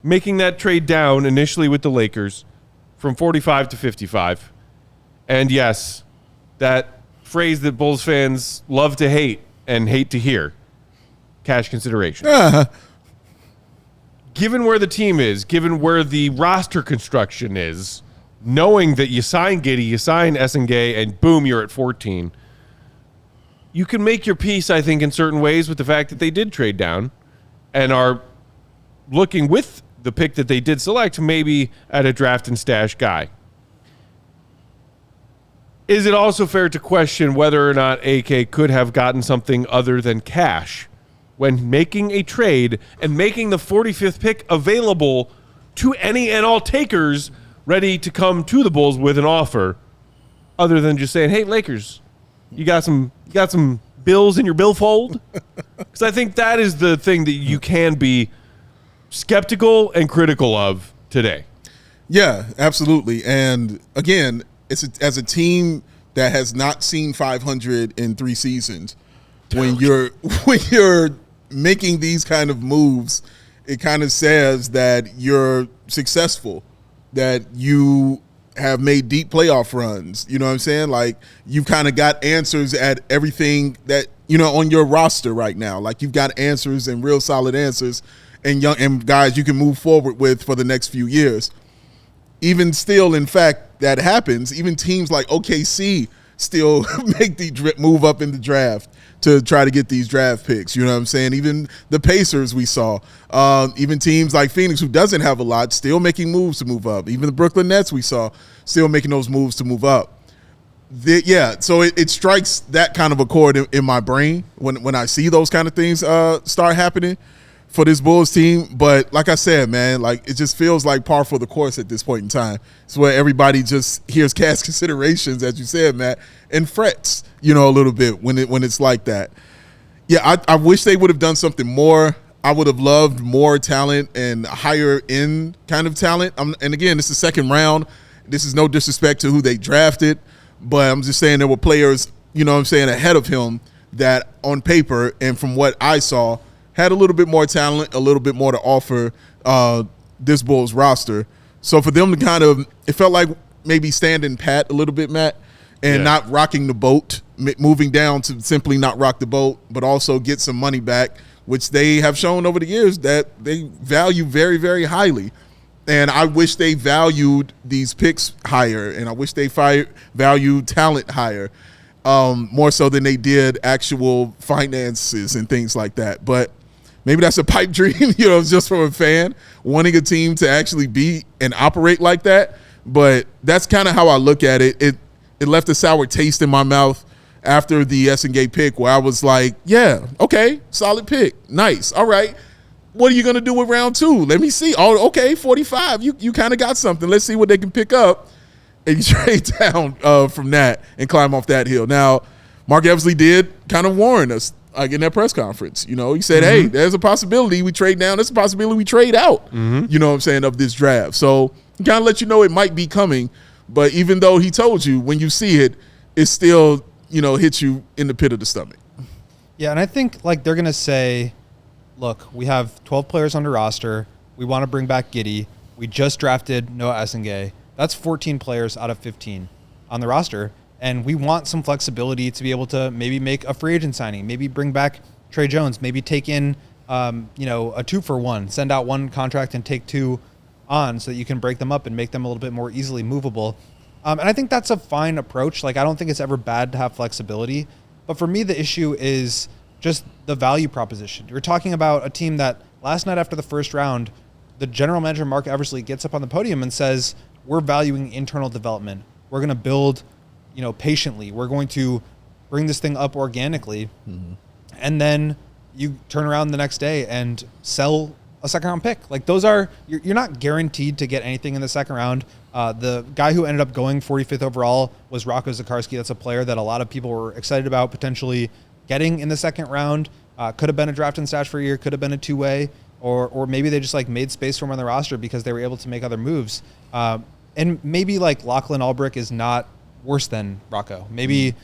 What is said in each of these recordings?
making that trade down initially with the Lakers from 45 to 55. And yes, that phrase that Bulls fans love to hate and hate to hear, cash consideration. Given where the team is, given where the roster construction is, knowing that you sign Giddey, you sign Essengay, and boom, you're at 14, you can make your peace, I think, in certain ways with the fact that they did trade down and are looking with the pick that they did select maybe at a draft and stash guy. Is it also fair to question whether or not AK could have gotten something other than cash when making a trade and making the 45th pick available to any and all takers ready to come to the Bulls with an offer, other than just saying, hey, Lakers, you got some bills in your billfold? Because I think that is the thing that you can be skeptical and critical of today. Yeah, absolutely. And again, as a team that has not seen 500 in 3 seasons, when you're making these kind of moves, it kind of says that you're successful, that you have made deep playoff runs. You know what I'm saying? Like, you've kind of got answers at everything that, on your roster right now. Like, you've got answers and real solid answers and guys you can move forward with for the next few years. Even still, in fact, that happens. Even teams like OKC still make the move up in the draft to try to get these draft picks. You know what I'm saying? Even the Pacers we saw. Even teams like Phoenix, who doesn't have a lot, still making moves to move up. Even the Brooklyn Nets we saw still making those moves to move up. So it strikes that kind of a chord in my brain when I see those kind of things start happening for this Bulls team. But like I said, man, like, it just feels like par for the course at this point in time. It's where everybody just hears cash considerations, as you said, Matt, and frets, a little bit when it's like that. Yeah, I wish they would have done something more. I would have loved more talent and higher end kind of talent. And again, it's the second round. This is no disrespect to who they drafted, but I'm just saying there were players, ahead of him that on paper and from what I saw had a little bit more talent, a little bit more to offer this Bulls roster. So for them to it felt like maybe standing pat a little bit, Matt, and not rocking the boat, moving down to simply not rock the boat, but also get some money back, which they have shown over the years that they value very, very highly. And I wish they valued these picks higher, and I wish they valued talent higher, more so than they did actual finances and things like that. But maybe that's a pipe dream, just from a fan wanting a team to actually be and operate like that. But that's kind of how I look at it. It left a sour taste in my mouth after the Essengay pick, where I was like, yeah, okay, solid pick. Nice. All right. What are you going to do with round 2? Let me see. Oh, okay, 45. You kind of got something. Let's see what they can pick up. And you trade down from that and climb off that hill. Now, Mark Eversley did kind of warn us in that press conference. He said, hey, there's a possibility we trade down. There's a possibility we trade out, you know what I'm saying, of this draft. So he kind of let you know it might be coming. But even though he told you, when you see it, it still, hits you in the pit of the stomach. Yeah, and I think, they're going to say, look, we have 12 players on the roster. We want to bring back Giddey. We just drafted Noah Essengay. That's 14 players out of 15 on the roster. And we want some flexibility to be able to maybe make a free agent signing, maybe bring back Trey Jones, maybe take in, a 2-for-1, send out one contract and take 2 on so that you can break them up and make them a little bit more easily movable. And I think that's a fine approach. I don't think it's ever bad to have flexibility. But for me, the issue is just the value proposition. You're talking about a team that last night after the first round, the general manager, Mark Eversley, gets up on the podium and says, we're valuing internal development. We're going to build, patiently. We're going to bring this thing up organically. Mm-hmm. And then you turn around the next day and sell a second-round pick. You're not guaranteed to get anything in the second round. The guy who ended up going 45th overall was Rocco Zakarsky. That's a player that a lot of people were excited about potentially getting in the second round. Could have been a draft and stash for a year, could have been a two-way, or maybe they just made space for him on the roster because they were able to make other moves. And maybe Lachlan Olbrich is not worse than Rocco. Maybe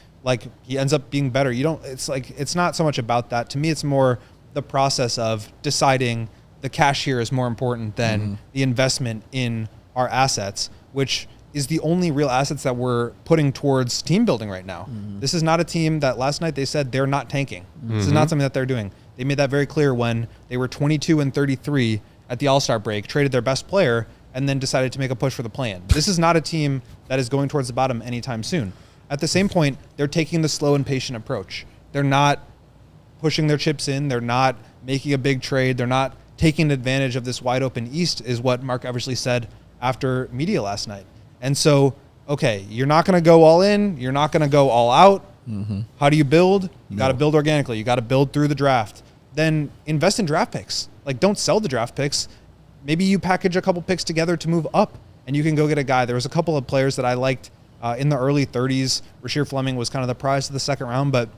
he ends up being better. It's not so much about that. To me, it's more the process of deciding the cash here is more important than the investment in our assets, which is the only real assets that we're putting towards team building right now. This is not a team that last night they said they're not tanking. This is not something that they're doing. They made that very clear when they were 22-33 at the All-Star break, traded their best player, and then decided to make a push for the play-in. This is not a team that is going towards the bottom anytime soon. At the same point, they're taking the slow and patient approach. They're not pushing their chips in. They're not making a big trade. They're not taking advantage of this wide open East, is what Mark Eversley said after media last night. And so, okay, you're not going to go all in. You're not going to go all out. How do you build? You got to build organically. You got to build through the draft. Then invest in draft picks. Like, don't sell the draft picks. Maybe you package a couple picks together to move up, and you can go get a guy. There was a couple of players that I liked in the early 30s. Rasheer Fleming was kind of the prize of the second round, but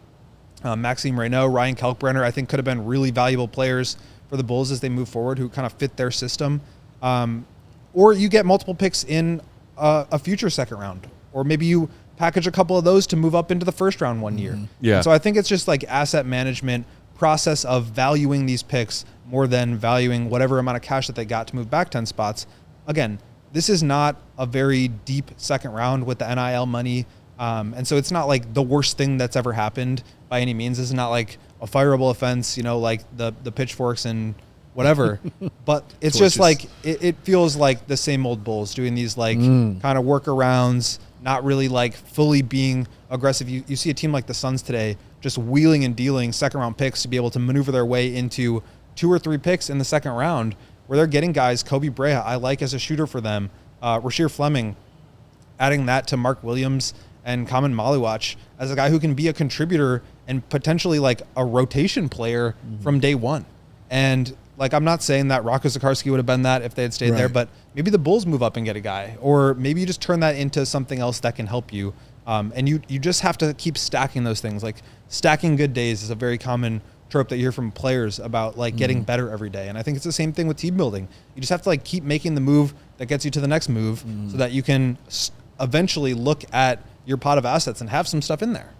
Maxime Reynaud, Ryan Kalkbrenner, I think could have been really valuable players for the Bulls as they move forward who kind of fit their system. Or you get multiple picks in a future second round, or maybe you package a couple of those to move up into the first round one year. Yeah. And so I think it's just like asset management process of valuing these picks more than valuing whatever amount of cash that they got to move back 10 spots. Again, this is not a very deep second round with the NIL money. And so it's not like the worst thing that's ever happened by any means. This is not like a fireable offense, like the pitchforks and whatever. But it's just like, it feels like the same old Bulls doing these like kind of workarounds, not really like fully being aggressive. You see a team like the Suns today just wheeling and dealing second round picks to be able to maneuver their way into 2 or 3 picks in the second round, where they're getting guys. Kobe Brea, I like as a shooter for them. Rasheer Fleming, adding that to Mark Williams and Kamen Maliwatch as a guy who can be a contributor and potentially like a rotation player from day one. And like, I'm not saying that Rocco Zikarsky would have been that if they had stayed there, but maybe the Bulls move up and get a guy, or maybe you just turn that into something else that can help you. And you just have to keep stacking those things. Like, stacking good days is a very common trope that you hear from players about like getting better every day. And I think it's the same thing with team building. You just have to like keep making the move that gets you to the next move so that you can eventually look at your pot of assets and have some stuff in there.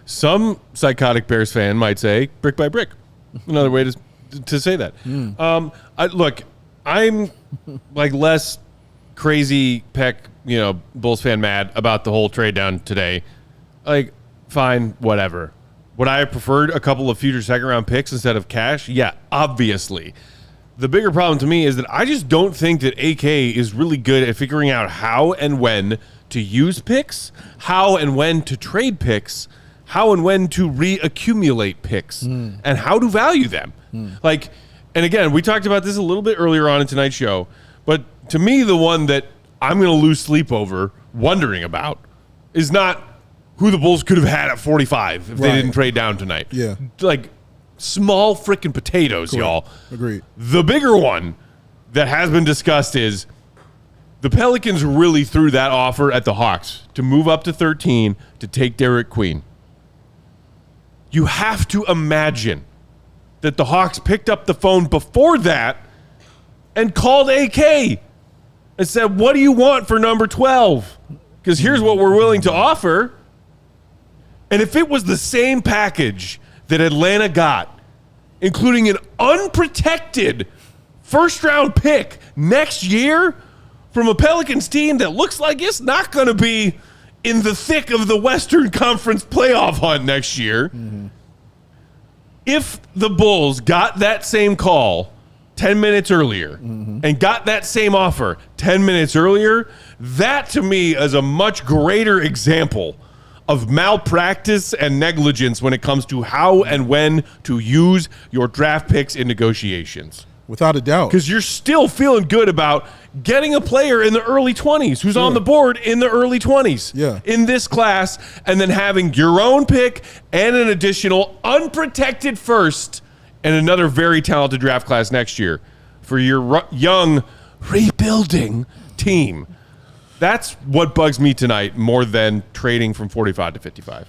Some psychotic Bears fan might say brick by brick. Another way to say that. Look, I'm like less crazy Peck, Bulls fan mad about the whole trade down today. Like, fine, whatever. Would I have preferred a couple of future second round picks instead of cash? Yeah, obviously. The bigger problem to me is that I just don't think that AK is really good at figuring out how and when to use picks, how and when to trade picks, how and when to reaccumulate picks, and how to value them. Like, and again, we talked about this a little bit earlier on in tonight's show, but to me, the one that I'm going to lose sleep over wondering about is not who the Bulls could have had at 45 if they didn't trade down tonight. Yeah. Like, small freaking potatoes, y'all. Agreed. The bigger one that has been discussed is the Pelicans really threw that offer at the Hawks to move up to 13 to take Derek Queen. You have to imagine that the Hawks picked up the phone before that and called AK and said, what do you want for number 12? Because here's what we're willing to offer. And if it was the same package that Atlanta got, including an unprotected first-round pick next year from a Pelicans team that looks like it's not going to be in the thick of the Western Conference playoff hunt next year, if the Bulls got that same call 10 minutes earlier and got that same offer 10 minutes earlier, that to me is a much greater example of malpractice and negligence when it comes to how and when to use your draft picks in negotiations. Without a doubt. Because you're still feeling good about getting a player in the early 20s who's on the board in the early 20s in this class, and then having your own pick and an additional unprotected first and another very talented draft class next year for your young rebuilding team. That's what bugs me tonight more than trading from 45 to 55.